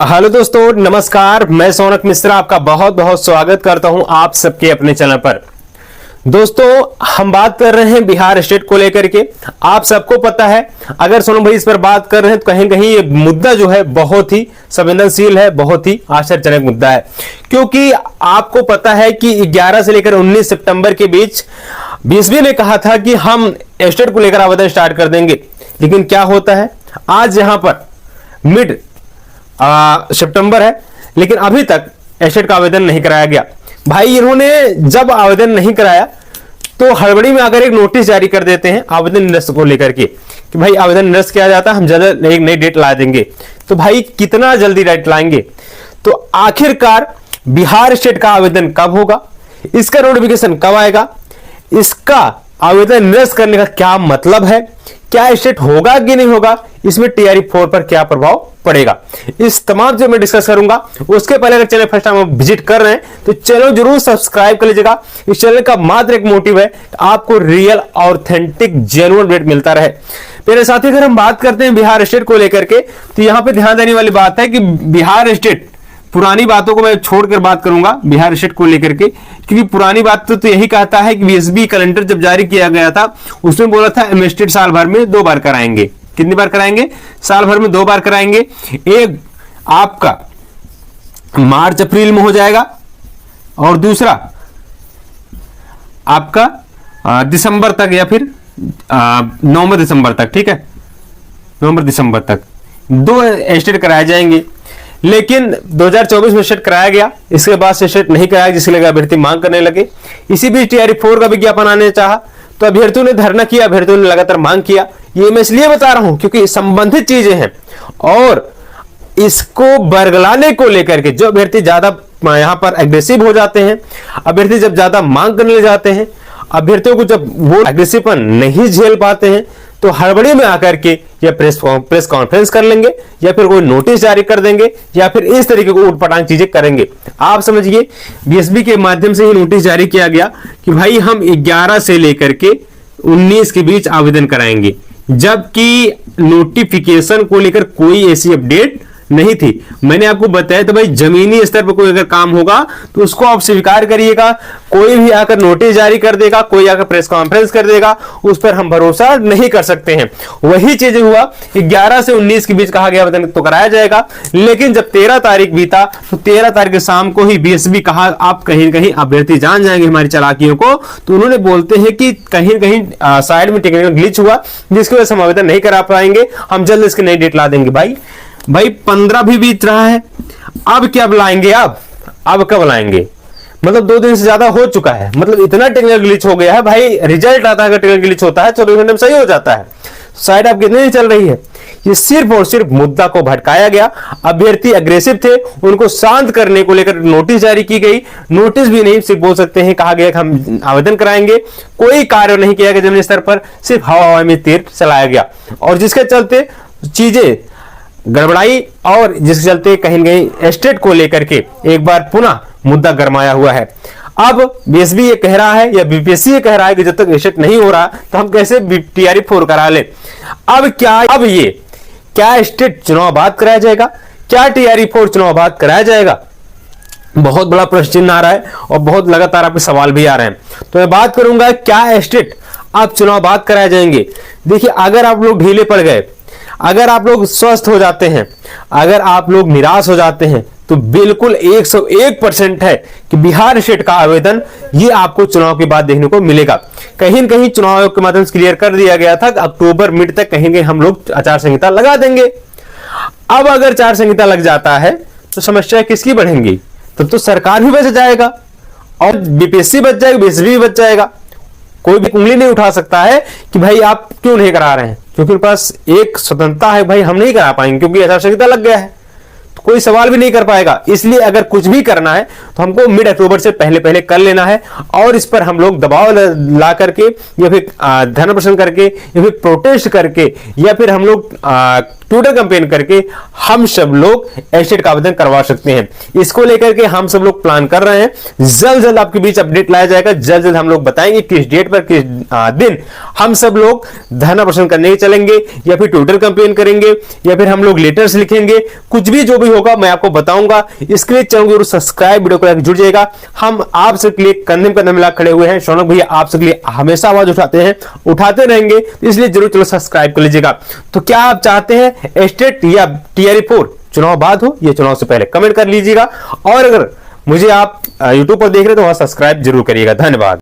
Hello दोस्तों, नमस्कार। मैं सोनक मिश्रा आपका बहुत बहुत स्वागत करता हूं आप सबके अपने चैनल पर। दोस्तों, हम बात कर रहे हैं बिहार स्टेट को लेकर के। आप सबको पता है, अगर सोनम भाई इस पर बात कर रहे हैं तो कहीं कहीं ये मुद्दा जो है बहुत ही संवेदनशील है, बहुत ही आश्चर्यजनक मुद्दा है। क्योंकि आपको पता है कि 11 से लेकर 19 सितंबर के बीच बीएसबी ने कहा था कि हम स्टेट को लेकर आवेदन स्टार्ट कर देंगे। लेकिन क्या होता है, आज यहां पर मिड सितंबर है, लेकिन अभी तक एस्टेट का आवेदन नहीं कराया गया। भाई, इन्होंने जब आवेदन नहीं कराया तो हड़बड़ी में आकर एक नोटिस जारी कर देते हैं आवेदन निरस्त को लेकर के कि भाई आवेदन निरस्त किया जाता है, हम जल्द एक नई डेट ला देंगे। तो भाई कितना जल्दी डेट लाएंगे? तो आखिरकार बिहार स्टेट का आवेदन कब होगा, इसका नोटिफिकेशन कब आएगा, इसका आवेदन निरस्त करने का क्या मतलब है, क्या स्टेट होगा कि नहीं होगा, इसमें टीआरई 4 पर क्या प्रभाव पड़ेगा, इस तमाम चीज मैं डिस्कस करूंगा। उसके पहले अगर चैनल फर्स्ट टाइम आप विजिट कर रहे हैं तो चैनल जरूर सब्सक्राइब कर लीजिएगा। इस चैनल का मात्र एक मोटिव है, आपको रियल ऑथेंटिक जेन्युइन अपडेट मिलता रहे। मेरे साथी, अगर हम बात करते हैं बिहार स्टेट को लेकर के, तो यहां पर ध्यान देने वाली बात है कि बिहार स्टेट, पुरानी बातों को मैं छोड़कर बात करूंगा बिहार स्टेट को लेकर के, क्योंकि पुरानी बात तो यही कहता है कि बीएसबी कैलेंडर जब जारी किया गया था उसमें बोला था एमएसटेट साल भर में 2 बार कराएंगे। कितनी बार कराएंगे? साल भर में 2 बार कराएंगे। एक आपका मार्च अप्रैल में हो जाएगा और दूसरा आपका दिसंबर तक या फिर नवंबर दिसंबर तक। ठीक है, नवंबर दिसंबर तक 2 स्टेट कराए जाएंगे। लेकिन 2024 में सेट कराया गया, इसके बाद से सेट नहीं कराया, जिसके लिए अभ्यर्थी मांग करने लगे। इसी बीच टीआरई 4 का विज्ञापन आने चाहा तो अभ्यर्थियों ने धरना किया, अभ्यर्थियों ने लगातार मांग किया। ये मैं इसलिए बता रहा हूं क्योंकि संबंधित चीजें हैं और इसको बरगलाने को लेकर के जो अभ्यर्थी ज्यादा यहां पर एग्रेसिव हो जाते हैं, अभ्यर्थी जब ज्यादा मांग करने लग जाते हैं, अभ्यर्थियों को जब वो एग्रेसिवपन नहीं झेल पाते हैं तो हड़बड़ी में आकर के या प्रेस कॉन्फ्रेंस कर लेंगे या फिर कोई नोटिस जारी कर देंगे या फिर इस तरीके को उठपटांग चीजें करेंगे। आप समझिए, बीएसबी के माध्यम से ही नोटिस जारी किया गया कि भाई हम 11 से लेकर के 19 के बीच आवेदन कराएंगे, जबकि नोटिफिकेशन को लेकर कोई ऐसी अपडेट नहीं थी। मैंने आपको बताया तो भाई जमीनी स्तर पर कोई अगर काम होगा तो उसको आप स्वीकार करिएगा। कोई भी आकर नोटिस जारी कर देगा, कोई आकर प्रेस कॉन्फ्रेंस कर देगा, उस पर हम भरोसा नहीं कर सकते हैं। वही चीज हुआ, 11 से 19 के बीच कहा गया आवेदन तो कराया जाएगा। लेकिन जब 13 तारीख बीता तो 13 तारीख के शाम को ही बीएसबी कहा आप कहीं न कहीं अभ्यर्थी जान जाएंगे हमारी चालाकियों को। तो उन्होंने बोलते हैं कि कहीं न कहीं साइड में टेक्निकल ग्लिच हुआ, जिसकी वजह से हम आवेदन नहीं करा पाएंगे, हम जल्द इसकी नई डेट ला देंगे। भाई 15 भी बीत रहा है, अब क्या बुलाएंगे? अब कब लाएंगे? मतलब 2 दिन से ज्यादा हो चुका है, मतलब इतना टेक्निकल ग्लिच हो गया है। भाई रिजल्ट आता है, अगर टेक्निकल ग्लिच होता है 24 घंटे में सही हो जाता है। साइड आप कितने चल रही है? ये सिर्फ और सिर्फ मुद्दा को भटकाया गया। अभ्यर्थी अग्रेसिव थे, उनको शांत करने को लेकर नोटिस जारी की गई। नोटिस भी नहीं, सिर्फ बोल सकते हैं कहा गया कि हम आवेदन कराएंगे। कोई कार्य नहीं किया गया जमीनी स्तर पर, सिर्फ हवा में तीर चलाया गया और जिसके चलते चीजें गड़बड़ाई और जिसके चलते कहीं न कहीं स्टेट को लेकर के एक बार पुनः मुद्दा गरमाया हुआ है। अब बीएसबी ये कह रहा है या बीपीएससी ये कह रहा है कि जब तक स्टेट नहीं हो रहा तो हम कैसे टीआरई 4 करा ले। अब क्या स्टेट चुनाव बाद कराया जाएगा? क्या टीआरई 4 चुनाव बाद कराया जाएगा? बहुत बड़ा प्रश्न चिन्ह आ रहा है और बहुत लगातार आपके सवाल भी आ रहे हैं। तो मैं बात करूंगा क्या स्टेट अब चुनाव बाद कराए जाएंगे। देखिए, अगर आप लोग ढीले पड़ गए, अगर आप लोग स्वस्थ हो जाते हैं, अगर आप लोग निराश हो जाते हैं, तो बिल्कुल 101% है कि बिहार स्टेट का आवेदन ये आपको चुनाव के बाद देखने को मिलेगा। कहीं न कहीं चुनाव आयोग के माध्यम से क्लियर कर दिया गया था कि अक्टूबर मिड तक कहीं कहीं हम लोग आचार संहिता लगा देंगे। अब अगर आचार संहिता लग जाता है तो समस्या किसकी बढ़ेंगी? तो सरकार भी बच जाएगा और बीपीएससी बच जाएगा, बीएसबी भी बच जाएगा। कोई भी उंगली नहीं उठा सकता है कि भाई आप क्यों नहीं करा रहे हैं, क्योंकि उनके पास एक स्वतंत्रता है, भाई हम नहीं करा पाएंगे क्योंकि आचार संहिता लग गया है। तो कोई सवाल भी नहीं कर पाएगा। इसलिए अगर कुछ भी करना है तो हमको मिड अक्टूबर से पहले कर लेना है और इस पर हम लोग दबाव ला करके या फिर धरना प्रदर्शन करके या फिर प्रोटेस्ट करके या फिर हम लोग ट्विटर कैंपेन करके हम सब लोग एस्टेट का आवेदन करवा सकते हैं। इसको लेकर के हम सब लोग प्लान कर रहे हैं, जल्द जल्द आपके बीच अपडेट लाया जाएगा। जल्द जल्द हम लोग बताएंगे किस डेट पर, किस दिन हम सब लोग धरना प्रदर्शन करने चलेंगे, या फिर ट्विटर कैंपेन करेंगे, या फिर हम लोग लेटर्स लिखेंगे। कुछ भी जो भी होगा मैं आपको बताऊंगा। इसके लिए चैनल जरूर सब्सक्राइब, वीडियो को जुड़ जाएगा। हम आपसे के लिए कंधे में कंधे मिला खड़े हुए हैं। शौनक भैया आपसे के लिए हमेशा आवाज उठाते हैं, उठाते रहेंगे, इसलिए जरूर चलो सब्सक्राइब कर लीजिएगा। तो क्या आप चाहते हैं एस्टेट या टीआरई 4 चुनाव बाद हो या चुनाव से पहले, कमेंट कर लीजिएगा। और अगर मुझे आप यूट्यूब पर देख रहे हैं तो वहां सब्सक्राइब जरूर करिएगा। धन्यवाद।